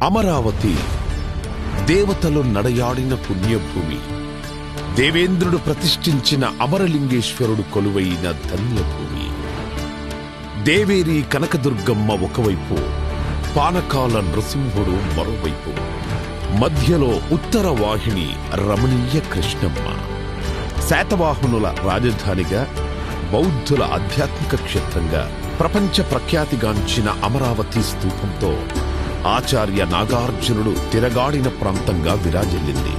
అమరావతి దేవతలు నడయాడిన పుణ్యభూమి. దేవేంద్రుడు ప్రతిష్ఠించిన అమరలింగేశ్వరుడు కొలువైన ధన్యభూమి. దేవేరి కనకదుర్గమ్మ ఒకవైపు, పానకాల నృసింహుడు మరోవైపు, మధ్యలో ఉత్తర వాహిని రమణీయ కృష్ణమ్మ. శాతవాహనుల రాజధానిగా, బౌద్ధుల ఆధ్యాత్మిక క్షేత్రంగా ప్రపంచ ప్రఖ్యాతిగాంచిన అమరావతి స్తూపంతో ఆచార్య నాగార్జునుడు తిరగాడిన ప్రాంతంగా విరాజిల్లింది.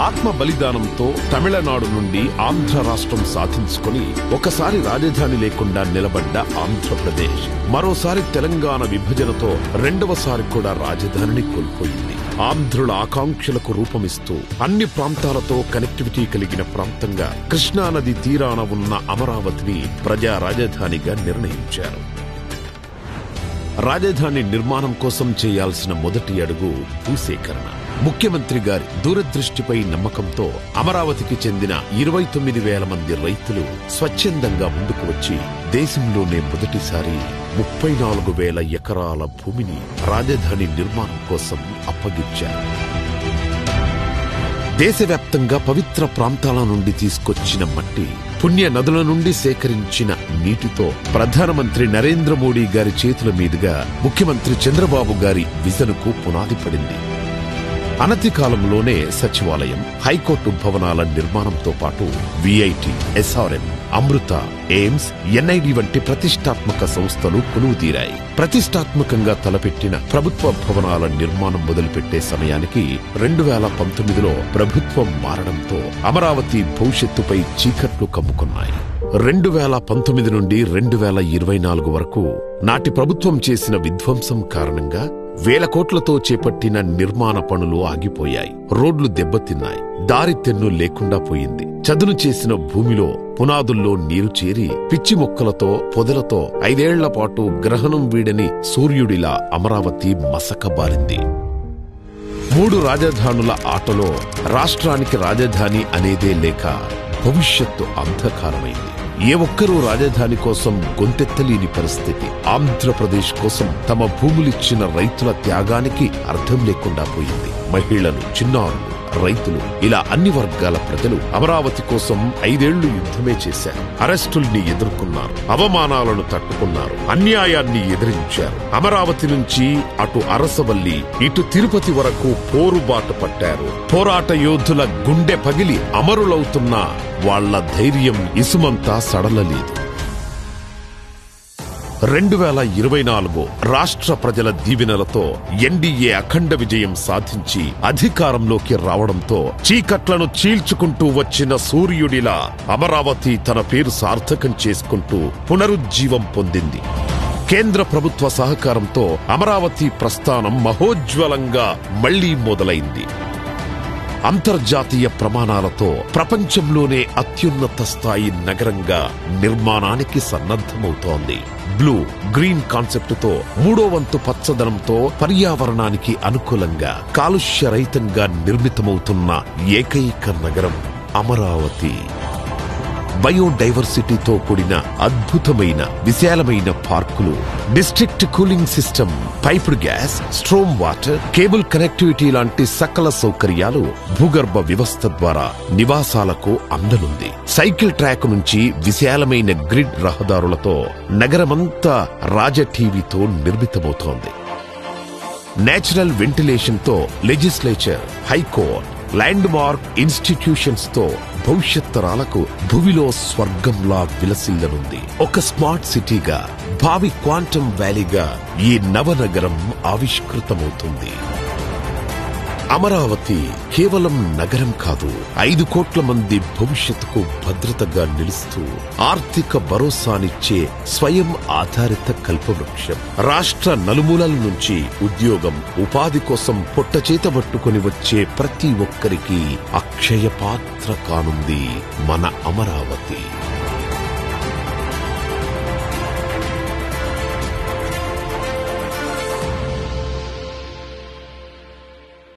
ఆత్మ బలిదానంతో తమిళనాడు నుండి ఆంధ్ర రాష్ట్రం సాధించుకుని ఒకసారి రాజధాని లేకుండా నిలబడ్డ ఆంధ్రప్రదేశ్ మరోసారి తెలంగాణ విభజనతో రెండవసారి కూడా రాజధానిని కోల్పోయింది. ఆంధ్రుల ఆకాంక్షలకు రూపమిస్తూ అన్ని ప్రాంతాలతో కనెక్టివిటీ కలిగిన ప్రాంతంగా కృష్ణానది తీరాన ఉన్న అమరావతిని ప్రజా రాజధానిగా నిర్ణయించారు. రాజధాని నిర్మాణం కోసం చేయాల్సిన మొదటి అడుగు భూసేకరణ. ముఖ్యమంత్రి గారి దూరదృష్టిపై నమ్మకంతో అమరావతికి చెందిన 29,000 మంది రైతులు స్వచ్ఛందంగా ముందుకు వచ్చి దేశంలోనే మొదటిసారి 34,000 ఎకరాల భూమిని రాజధాని నిర్మాణం కోసం అప్పగించారు. దేశవ్యాప్తంగా పవిత్ర ప్రాంతాల నుండి తీసుకొచ్చిన మట్టి, పుణ్య నదుల నుండి సేకరించిన నీటితో ప్రధానమంత్రి నరేంద్ర మోడీ గారి చేతుల మీదుగా ముఖ్యమంత్రి చంద్రబాబు గారి విజన్కు పునాది పడింది. అనతి కాలంలోనే సచివాలయం, హైకోర్టు భవనాల నిర్మాణంతో పాటు విఐటి, ఎస్ఆర్ఎం, అమృత, ఎయిమ్స్, ఎన్ఐడి వంటి ప్రతిష్టాత్మక సంస్థలు కొలువుతీరాయి. ప్రతిష్టాత్మకంగా తలపెట్టిన ప్రభుత్వ భవనాల నిర్మాణం మొదలుపెట్టే సమయానికి 2019లో ప్రభుత్వం మారడంతో అమరావతి భవిష్యత్తుపై చీకట్లు కమ్ముకున్నాయి. 2019 నుండి 2024 వరకు నాటి ప్రభుత్వం చేసిన విధ్వంసం కారణంగా వేల కోట్లతో చేపట్టిన నిర్మాణ పనులు ఆగిపోయాయి. రోడ్లు దెబ్బతిన్నాయి. దారి తెన్ను లేకుండా పోయింది. చదును చేసిన భూమిలో పునాదుల్లో నీరు చేరి పిచ్చి మొక్కలతో, పొదలతో 5 ఏళ్ల పాటు గ్రహణం వీడని సూర్యుడిలా అమరావతి మసకబారింది. 3 రాజధానుల ఆటలో రాష్ట్రానికి రాజధాని అనేదే లేక భవిష్యత్తు అంధకారమైంది. ఏ ఒక్కరూ రాజధాని కోసం గొంతెత్తలేని పరిస్థితి. ఆంధ్రప్రదేశ్ కోసం తమ భూములిచ్చిన రైతుల త్యాగానికి అర్థం లేకుండా పోయింది. మహిళలు, చిన్నారులు, రైతులు ఇలా అన్ని వర్గాల ప్రజలు అమరావతి కోసం 5 ఏళ్లు యుద్ధమే చేశారు. అరెస్టుల్ని ఎదుర్కొన్నారు, అవమానాలను తట్టుకున్నారు, అన్యాయాన్ని ఎదిరించారు. అమరావతి నుంచి అటు అరసవల్లి, ఇటు తిరుపతి వరకు పోరుబాటు పట్టారు. పోరాట యోధుల గుండె పగిలి అమరులవుతున్న వాళ్ల ధైర్యం ఇసుమంతా సడలలేదు. 2024 రాష్ట్ర ప్రజల దీవెనలతో ఎన్డీఏ అఖండ విజయం సాధించి అధికారంలోకి రావడంతో చీకట్లను చీల్చుకుంటూ వచ్చిన సూర్యుడిలా అమరావతి తన పేరు సార్థకం చేసుకుంటూ పునరుజ్జీవం పొందింది. కేంద్ర ప్రభుత్వ సహకారంతో అమరావతి ప్రస్థానం మహోజ్వలంగా మళ్లీ మొదలైంది. అంతర్జాతీయ ప్రమాణాలతో ప్రపంచంలోనే అత్యున్నత స్థాయి నగరంగా నిర్మాణానికి సన్నద్ధమవుతోంది. బ్లూ గ్రీన్ కాన్సెప్టుతో 3వ వంతు పచ్చదనంతో పర్యావరణానికి అనుకూలంగా కాలుష్యరహితంగా నిర్మితమవుతున్న ఏకైక నగరం అమరావతి. బయోడైవర్సిటీతో కూడిన అద్భుతమైన విశాలమైన పార్కులు, district cooling system, piped gas, storm water, cable connectivity లాంటి సకల సౌకర్యాలు భూగర్భ వ్యవస్థ ద్వారా నివాసాలకు అందనుంది. సైకిల్ ట్రాక్ నుంచి విశాలమైన గ్రిడ్ రహదారులతో నగరమంతా రాజటీవీతో నిర్మితమవుతోంది. నేచురల్ వెంటిలేషన్ తో legislature, high court, land mark institutions తో భవిష్యత్ తరాలకు భూమిలో స్వర్గంలా విలసిల్లనుంది. ఒక స్మార్ట్ సిటీగా, భావి క్వాంటమ్ వ్యాలీగా ఈ నవనగరం ఆవిష్కృతమవుతుంది. అమరావతి కేవలం నగరం కాదు, 5 కోట్ల మంది భవిష్యత్తుకు భద్రతగా నిలుస్తూ ఆర్థిక భరోసానిచ్చే స్వయం ఆధారిత కల్పవృక్షం. రాష్ట్ర నలుమూలల నుంచి ఉద్యోగం, ఉపాధి కోసం పొట్టచేత పట్టుకుని వచ్చే ప్రతి ఒక్కరికి అక్షయ పాత్ర కానుంది మన అమరావతి.